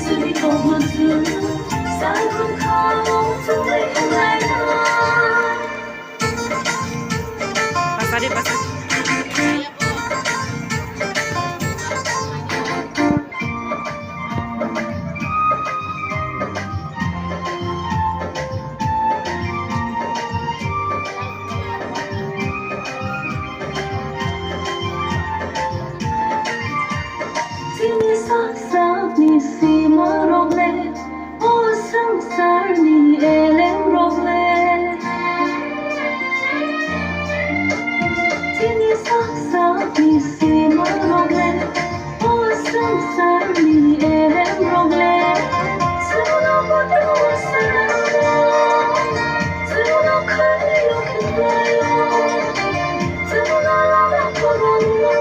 지술이 고무줄 삶은 가로수를 향하여 Pasari, pasari. Sini saksak ni sima rogle O sangsar ni elem rogle Sini saksak ni sima rogle O sangsar ni elem rogle Suno bodo saramo Suno kayo kinlayo Suno lava koronno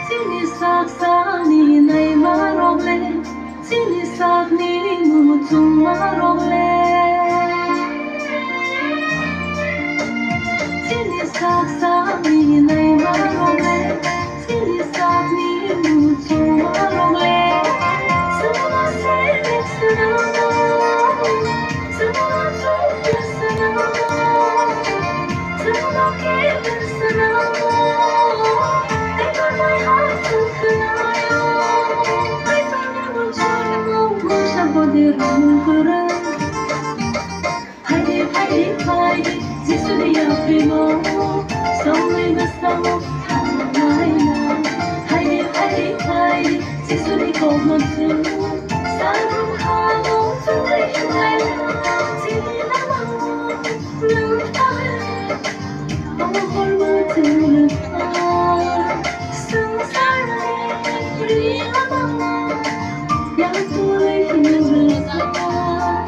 Sini nay marogle, sini ni mutung marogle. Sini ni nay marogle, sini ni mutung marogle. Semua selik senamo, semua tulis senamo, semua keben senamo. Take my heart to fly. 지술이 앞이고 somewhere the summer time 하이디 지술이 고무줄 삶하고 둘이 지나고 눈가에 얼굴 들을까 승살이 리하다 양쪽을 힘을까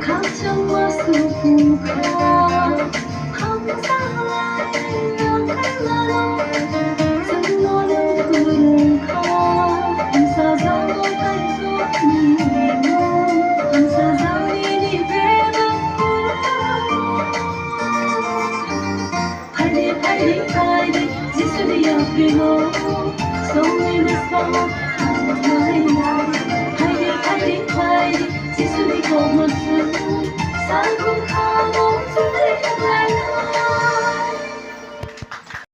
감정과 수고가 항상 나를 승노는 그런가 감사장도 발전이고 감사장이 배가 파이디 지술이 앞이고 손이 됐어